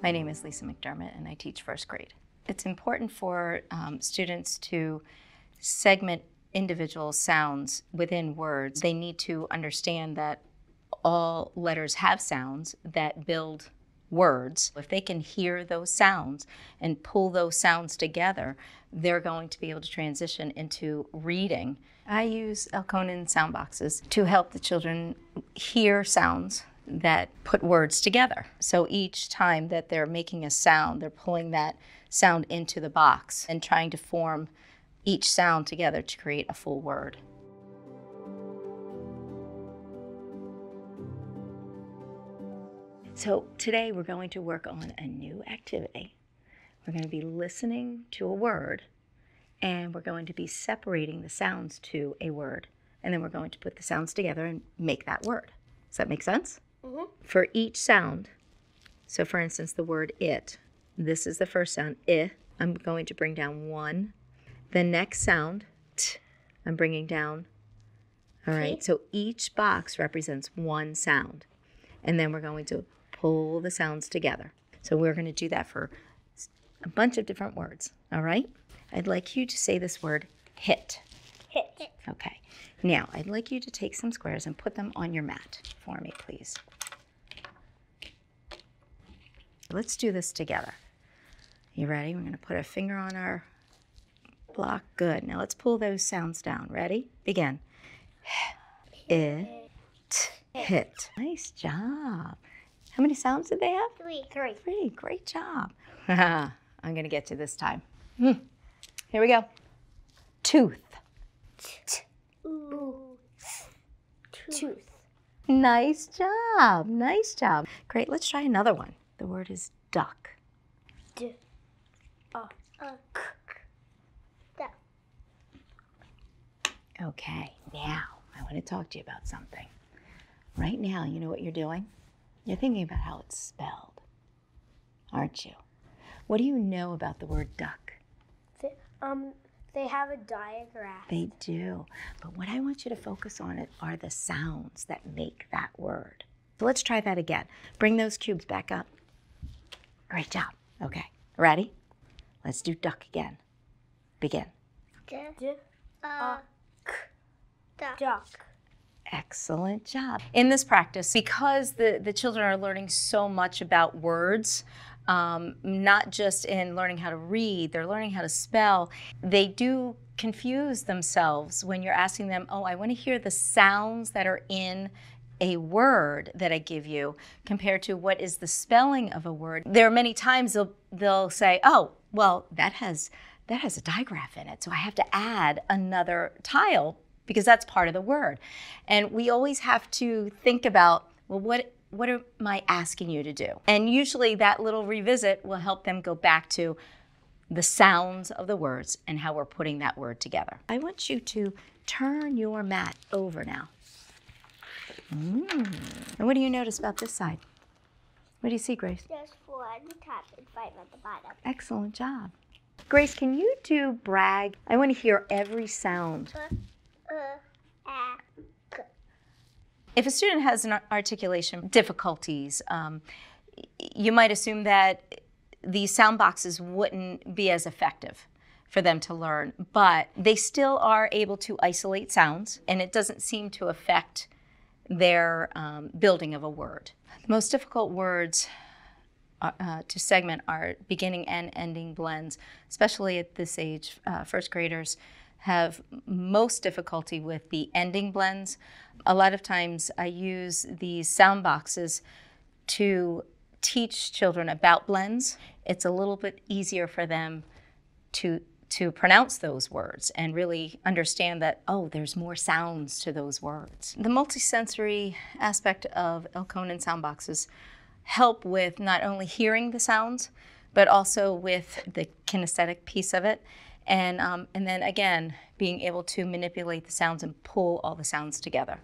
My name is Lisa McDermott and I teach first grade. It's important for students to segment individual sounds within words. They need to understand that all letters have sounds that build words. If they can hear those sounds and pull those sounds together, they're going to be able to transition into reading. I use Elkonin sound boxes to help the children hear sounds that put words together. So each time that they're making a sound, they're pulling that sound into the box and trying to form each sound together to create a full word. So today we're going to work on a new activity. We're going to be listening to a word, and we're going to be separating the sounds to a word, and then we're going to put the sounds together and make that word. Does that make sense? Mm-hmm. For each sound, so for instance, the word it, this is the first sound, I. I'm going to bring down one. The next sound, t, I'm bringing down. All right, so each box represents one sound, and then we're going to pull the sounds together. So we're going to do that for a bunch of different words, all right? I'd like you to say this word, hit. Hit. Okay. Now, I'd like you to take some squares and put them on your mat for me, please. Let's do this together. You ready? We're going to put a finger on our block. Good. Now let's pull those sounds down. Ready? Begin. It, hit. Nice job. How many sounds did they have? Three. Great job. I'm going to get you this time. Here we go. Tooth. Tooth. Nice job. Nice job. Great. Let's try another one. The word is duck. Duck. Okay. Now, I want to talk to you about something. Right now, you know what you're doing? You're thinking about how it's spelled, aren't you? What do you know about the word duck? They have a diagram. They do. But what I want you to focus on are the sounds that make that word. So let's try that again. Bring those cubes back up. Great job. Okay. Ready? Let's do duck again. Begin. Duck. Excellent job. In this practice, because the children are learning so much about words, not just in learning how to read, they're learning how to spell. They do confuse themselves when you're asking them, oh, I want to hear the sounds that are in a word that I give you compared to what is the spelling of a word. There are many times they'll say, oh, well, that has a digraph in it, so I have to add another tile because that's part of the word. And we always have to think about, well, what am I asking you to do? And usually that little revisit will help them go back to the sounds of the words and how we're putting that word together. I want you to turn your mat over now. And what do you notice about this side? What do you see, Grace? There's 4 on the top and 5 on the bottom. Excellent job. Grace, can you do brag? I want to hear every sound. If a student has an articulation difficulties, you might assume that these sound boxes wouldn't be as effective for them to learn, but they still are able to isolate sounds, and it doesn't seem to affect their building of a word. The most difficult words to segment are beginning and ending blends, especially at this age. First graders have most difficulty with the ending blends. A lot of times I use these sound boxes to teach children about blends. It's a little bit easier for them to pronounce those words and really understand that, oh, there's more sounds to those words. The multisensory aspect of Elkonin sound boxes help with not only hearing the sounds, but also with the kinesthetic piece of it. And then again, being able to manipulate the sounds and pull all the sounds together.